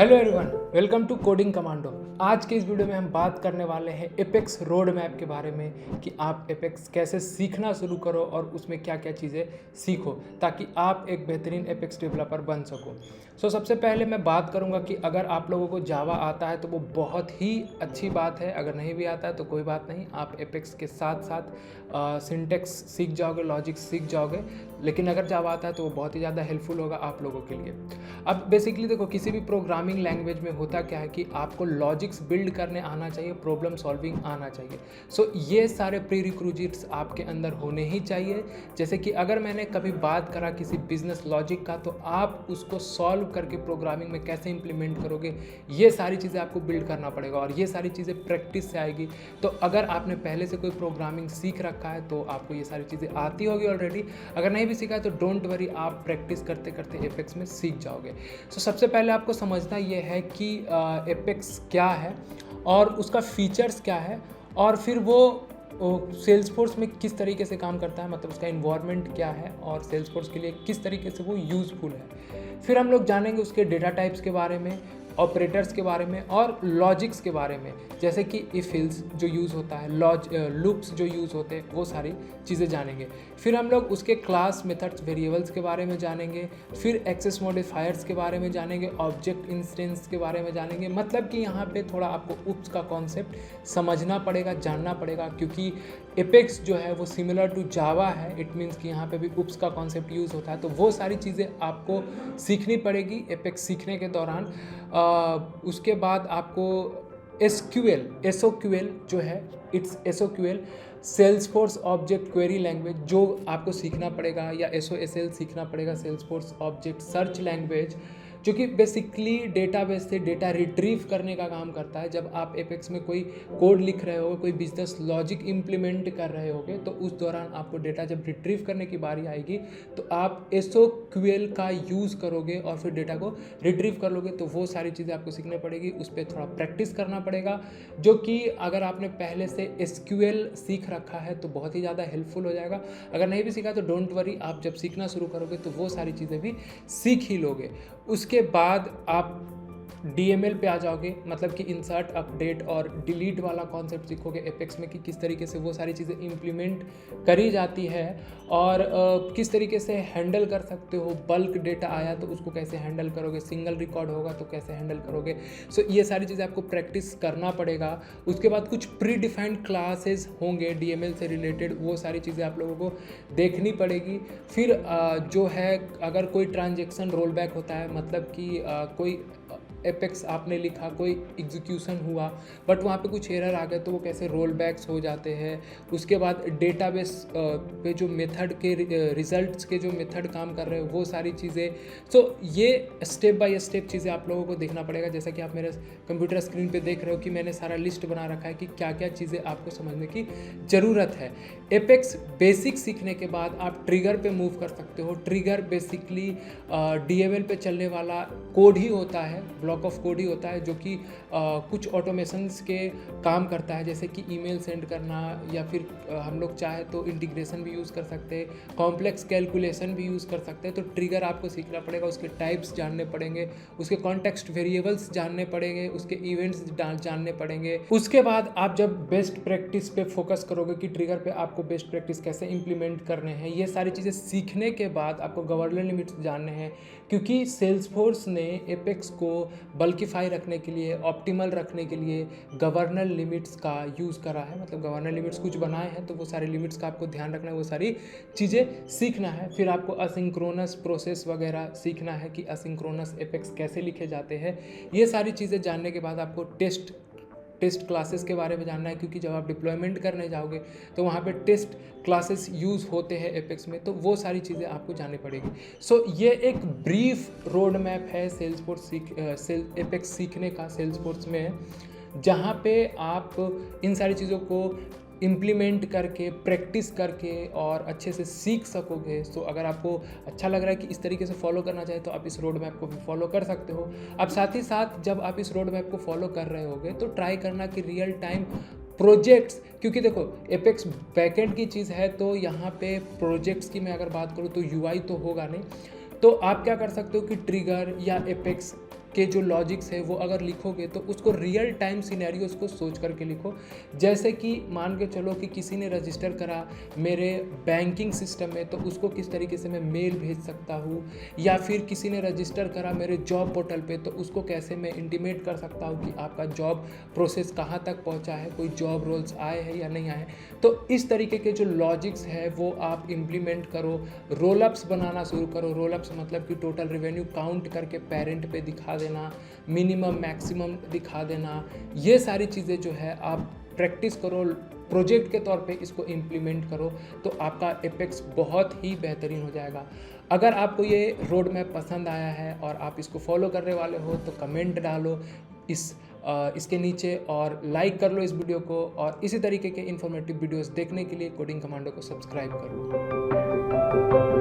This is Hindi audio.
Hello everyone, welcome to Coding Commando. आज के इस वीडियो में हम बात करने वाले हैं एपेक्स रोड मैप के बारे में कि आप एपेक्स कैसे सीखना शुरू करो और उसमें क्या क्या चीज़ें सीखो ताकि आप एक बेहतरीन एपेक्स डेवलपर बन सको। सबसे पहले मैं बात करूंगा कि अगर आप लोगों को जावा आता है तो वो बहुत ही अच्छी बात है, अगर नहीं भी आता है तो कोई बात नहीं, आप एपेक्स के साथ साथ सिंटेक्स सीख जाओगे, लॉजिक सीख जाओगे। लेकिन अगर जावा आता है तो वो बहुत ही ज़्यादा हेल्पफुल होगा आप लोगों के लिए। अब बेसिकली देखो, किसी भी प्रोग्रामिंग लैंग्वेज में होता क्या है कि आपको लॉजिक्स बिल्ड करने आना चाहिए, प्रॉब्लम सॉल्विंग आना चाहिए। ये सारे प्री रिक्विजिट्स आपके अंदर होने ही चाहिए। जैसे कि अगर मैंने कभी बात करा किसी बिजनेस लॉजिक का, तो आप उसको सॉल्व करके प्रोग्रामिंग में कैसे इंप्लीमेंट करोगे, ये सारी चीज़ें आपको बिल्ड करना पड़ेगा और ये सारी चीज़ें प्रैक्टिस से आएगी। तो अगर आपने पहले से कोई प्रोग्रामिंग सीख रखा है तो आपको ये सारी चीज़ें आती होगी ऑलरेडी। अगर नहीं भी सीखा है तो डोंट वरी, आप प्रैक्टिस करते करते एपेक्स में सीख जाओगे। सबसे पहले आपको समझना ये है कि एपेक्स क्या है और उसका फीचर्स क्या है, और फिर वो सेल्सफोर्स में किस तरीके से काम करता है, मतलब उसका इन्वायरमेंट क्या है और सेल्सफोर्स के लिए किस तरीके से वो यूज़फुल है। फिर हम लोग जानेंगे उसके डेटा टाइप्स के बारे में, ऑपरेटर्स के बारे में और लॉजिक्स के बारे में, जैसे कि इफ हिल्स जो यूज़ होता है, लूप्स जो यूज़ होते हैं, वो सारी चीज़ें जानेंगे। फिर हम लोग उसके क्लास, मेथड्स, वेरिएबल्स के बारे में जानेंगे। फिर एक्सेस मॉडिफायर्स के बारे में जानेंगे, ऑब्जेक्ट इंस्टेंस के बारे में जानेंगे। मतलब कि यहाँ पे थोड़ा आपको उप्स का कॉन्सेप्ट समझना पड़ेगा, जानना पड़ेगा, क्योंकि एपेक्स जो है वो सिमिलर टू जावा है। इट मीन्स कि यहाँ पे भी उप्स का कॉन्सेप्ट यूज़ होता है, तो वो सारी चीज़ें आपको सीखनी पड़ेगी एपेक्स सीखने के दौरान। उसके बाद आपको एसओक्यूएल जो है, it's SOQL, Salesforce object query language, जो आपको सीखना पड़ेगा, या एसओएसएल सीखना पड़ेगा, सेल्सफोर्स ऑब्जेक्ट सर्च लैंग्वेज, जो कि बेसिकली डेटाबेस से डेटा रिट्रीव करने का काम करता है। जब आप एपेक्स में कोई कोड लिख रहे हो, कोई बिजनेस लॉजिक इम्प्लीमेंट कर रहे होगे, तो उस दौरान आपको डेटा जब रिट्रीव करने की बारी आएगी तो आप एसओक्यूएल का यूज़ करोगे और फिर डेटा को रिट्रीव कर लोगे। तो वो सारी चीज़ें आपको सीखनी पड़ेगी, उस पर थोड़ा प्रैक्टिस करना पड़ेगा, जो कि अगर आपने पहले से एसक्यूएल सीख रखा है तो बहुत ही ज़्यादा हेल्पफुल हो जाएगा। अगर नहीं भी सीखा तो डोंट वरी, आप जब सीखना शुरू करोगे तो वो सारी चीज़ें भी सीख ही लोगे। उसके बाद आप DML पे आ जाओगे, मतलब कि इंसर्ट, अपडेट और डिलीट वाला कॉन्सेप्ट सीखोगे एपेक्स में कि किस तरीके से वो सारी चीज़ें इम्प्लीमेंट करी जाती है और किस तरीके से हैंडल कर सकते हो। बल्क डेटा आया तो उसको कैसे हैंडल करोगे, सिंगल रिकॉर्ड होगा तो कैसे हैंडल करोगे। ये सारी चीज़ें आपको प्रैक्टिस करना पड़ेगा। उसके बाद कुछ प्री डिफाइंड क्लासेस होंगे DML से रिलेटेड, वो सारी चीज़ें आप लोगों को देखनी पड़ेगी। फिर जो है, अगर कोई ट्रांजेक्शन रोल बैक होता है, मतलब कि कोई एपेक्स आपने लिखा, कोई एग्जीक्यूशन हुआ बट वहाँ पे कुछ एरर आ गए, तो वो कैसे रोल बैक्स हो जाते हैं। उसके बाद डेटाबेस पे जो मेथड के रिजल्ट्स के जो मेथड काम कर रहे हैं, वो सारी चीज़ें। ये स्टेप बाय स्टेप चीज़ें आप लोगों को देखना पड़ेगा। जैसा कि आप मेरे कंप्यूटर स्क्रीन पे देख रहे हो कि मैंने सारा लिस्ट बना रखा है कि क्या क्या चीज़ें आपको समझने की ज़रूरत है। एपेक्स बेसिक सीखने के बाद आप ट्रिगर पे मूव कर सकते हो। ट्रिगर बेसिकली DML पे चलने वाला कोड ही होता है, ब्लॉक ऑफ कोड ही होता है, जो कि कुछ ऑटोमेशंस के काम करता है, जैसे कि ईमेल सेंड करना, या फिर हम लोग चाहे तो इंटीग्रेशन भी यूज़ कर सकते हैं, कॉम्प्लेक्स कैलकुलेशन भी यूज़ कर सकते हैं। तो ट्रिगर आपको सीखना पड़ेगा, उसके टाइप्स जानने पड़ेंगे, उसके कॉन्टेक्स्ट वेरिएबल्स जानने पड़ेंगे, उसके इवेंट्स जानने पड़ेंगे। उसके बाद आप जब बेस्ट प्रैक्टिस पे फोकस करोगे कि ट्रिगर पे आपको बेस्ट प्रैक्टिस कैसे इंप्लीमेंट करने हैं, ये सारी चीज़ें सीखने के बाद आपको गवर्नर लिमिट्स जानने हैं, क्योंकि सेल्सफोर्स ने एपेक्स को बल्किफाई रखने के लिए, ऑप्टिमल रखने के लिए गवर्नर लिमिट्स का यूज़ करा है। मतलब गवर्नर लिमिट्स कुछ बनाए हैं तो वो सारे लिमिट्स का आपको ध्यान रखना है, वो सारी चीज़ें सीखना है। फिर आपको असिंक्रोनस प्रोसेस वगैरह सीखना है कि असिंक्रोनस एपेक्स कैसे लिखे जाते हैं। ये सारी चीज़ें जानने के बाद आपको टेस्ट क्लासेस के बारे में जानना है, क्योंकि जब आप डिप्लॉयमेंट करने जाओगे तो वहाँ पे टेस्ट क्लासेस यूज़ होते हैं एपेक्स में, तो वो सारी चीज़ें आपको जाननी पड़ेगी। ये एक ब्रीफ रोड मैप है एपेक्स सीखने का सेल्सफोर्स में, जहाँ पे आप इन सारी चीज़ों को इम्प्लीमेंट करके, प्रैक्टिस करके और अच्छे से सीख सकोगे। अगर आपको अच्छा लग रहा है कि इस तरीके से फॉलो करना चाहे तो आप इस रोड मैप को भी फॉलो कर सकते हो। अब साथ ही साथ जब आप इस रोड मैप को फॉलो कर रहे होगे तो ट्राई करना कि रियल टाइम प्रोजेक्ट्स, क्योंकि देखो एपेक्स बैकएंड की चीज़ है, तो यहाँ पे प्रोजेक्ट्स की मैं अगर बात करूँ तो UI तो होगा नहीं। तो आप क्या कर सकते हो कि ट्रिगर या एपेक्स के जो लॉजिक्स है वो अगर लिखोगे तो उसको रियल टाइम सिनेरियोस को सोच करके लिखो। जैसे कि मान के चलो कि किसी ने रजिस्टर करा मेरे बैंकिंग सिस्टम में, तो उसको किस तरीके से मैं मेल भेज सकता हूँ, या फिर किसी ने रजिस्टर करा मेरे जॉब पोर्टल पे, तो उसको कैसे मैं इंटीमेट कर सकता हूँ कि आपका जॉब प्रोसेस कहाँ तक पहुँचा है, कोई जॉब रोल्स आए हैं या नहीं आए। तो इस तरीके के जो लॉजिक्स है वो आप इम्प्लीमेंट करो। रोलअप्स बनाना शुरू करो। रोलअप्स मतलब कि टोटल रेवेन्यू काउंट करके पेरेंट पे दिखा देना, मिनिमम मैक्सिमम दिखा देना। ये सारी चीज़ें जो है आप प्रैक्टिस करो, प्रोजेक्ट के तौर पे इसको इम्प्लीमेंट करो, तो आपका एपेक्स बहुत ही बेहतरीन हो जाएगा। अगर आपको ये रोड मैप पसंद आया है और आप इसको फॉलो करने वाले हो तो कमेंट डालो इसके नीचे, और लाइक कर लो इस वीडियो को, और इसी तरीके के इन्फॉर्मेटिव वीडियोस देखने के लिए कोडिंग कमांडो को सब्सक्राइब कर लो।